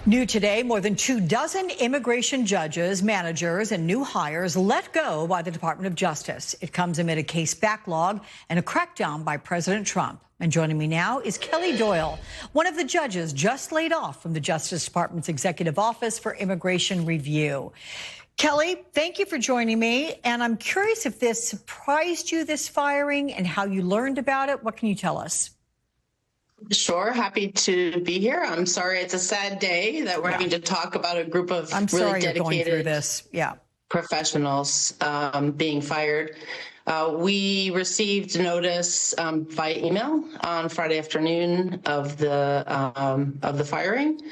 New today, more than 24 immigration judges, managers, and new hires let go by the Department of Justice. It comes amid a case backlog and a crackdown by President Trump. And joining me now is Kelly Doyle, one of the judges just laid off from the Justice Department's Executive Office for Immigration Review. Kelly, thank you for joining me. And I'm curious if this surprised you, this firing, and how you learned about it. What can you tell us? Sure. Happy to be here. I'm sorry it's a sad day that we're having to talk about a group of really dedicated professionals being fired. We received notice by email on Friday afternoon of the firing.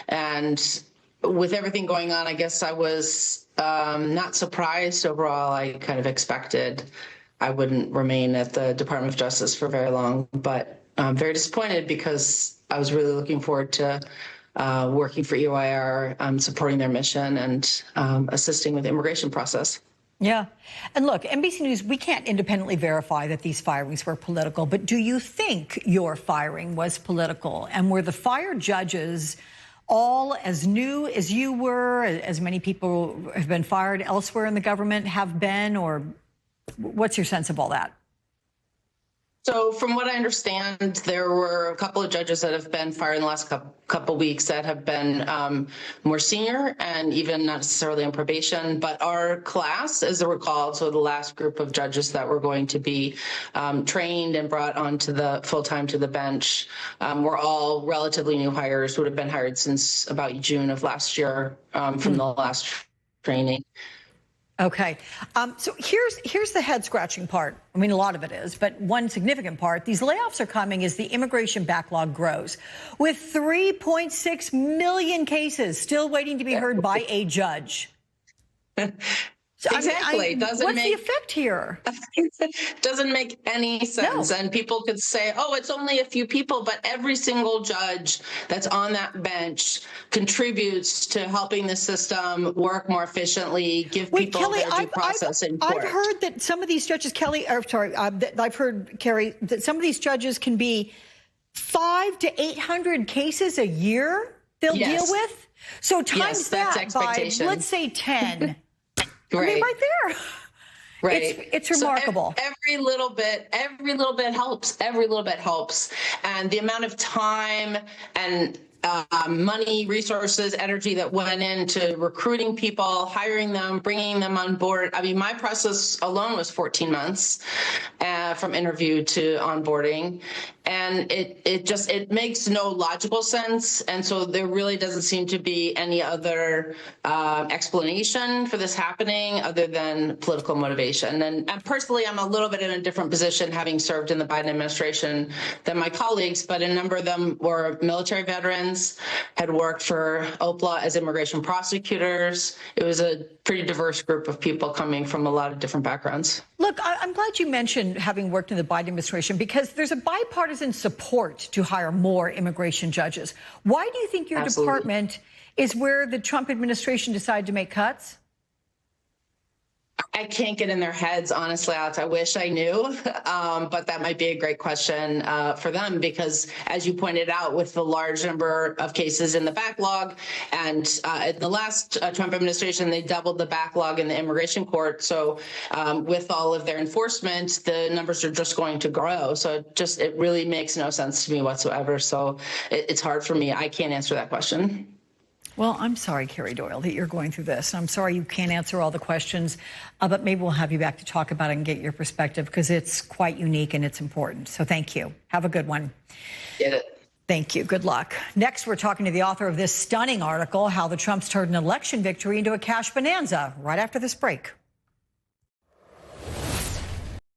And with everything going on, I guess I was not surprised overall. I kind of expected I wouldn't remain at the Department of Justice for very long, but I'm very disappointed because I was really looking forward to working for EYR, supporting their mission and assisting with the immigration process. Yeah. And look, NBC News, we can't independently verify that these firings were political, but do you think your firing was political? And were the fired judges all as new as you were, as many people have been fired elsewhere in the government have been, or what's your sense of all that? So from what I understand, there were a couple of judges that have been fired in the last couple of weeks that have been more senior and even not necessarily on probation. But our class, as they were called, so the last group of judges that were going to be trained and brought onto the full-time to the bench, were all relatively new hires, would have been hired since about June of last year from the last training. Okay. So here's the head-scratching part. I mean, a lot of it is, but one significant part. These layoffs are coming as the immigration backlog grows, with 3.6 million cases still waiting to be heard by a judge. Exactly. What's the effect here? Doesn't make any sense. No. And people could say, oh, it's only a few people, but every single judge that's on that bench contributes to helping the system work more efficiently, give people Kelly, their due process in court. I've heard that some of these judges, I've heard, Carrie, that some of these judges can be 500 to 800 cases a year they'll deal with. So times that by, let's say, 10. Right. I mean, right there. Right. It's remarkable. So every little bit helps. Every little bit helps. And the amount of time and money, resources, energy that went into recruiting people, hiring them, bringing them on board. I mean, my process alone was 14 months from interview to onboarding. And it makes no logical sense. And so there really doesn't seem to be any other explanation for this happening other than political motivation. And personally, I'm a little bit in a different position, having served in the Biden administration than my colleagues, but a number of them were military veterans, had worked for OPLA as immigration prosecutors. It was a pretty diverse group of people coming from a lot of different backgrounds. Look, I'm glad you mentioned having worked in the Biden administration, because there's a bipartisan support to hire more immigration judges. Why do you think your department is where the Trump administration decided to make cuts? I can't get in their heads, honestly, Alex. I wish I knew, but that might be a great question for them, because as you pointed out, with the large number of cases in the backlog, and in the last Trump administration, they doubled the backlog in the immigration court. So with all of their enforcement, the numbers are just going to grow. So it really makes no sense to me whatsoever. So it's hard for me. I can't answer that question. Well, I'm sorry, Carrie Doyle, that you're going through this. I'm sorry you can't answer all the questions, but maybe we'll have you back to talk about it and get your perspective, because it's quite unique and it's important. So thank you. Have a good one. Get it. Thank you. Good luck. Next, we're talking to the author of this stunning article, How the Trumps Turned an Election Victory into a Cash Bonanza, right after this break.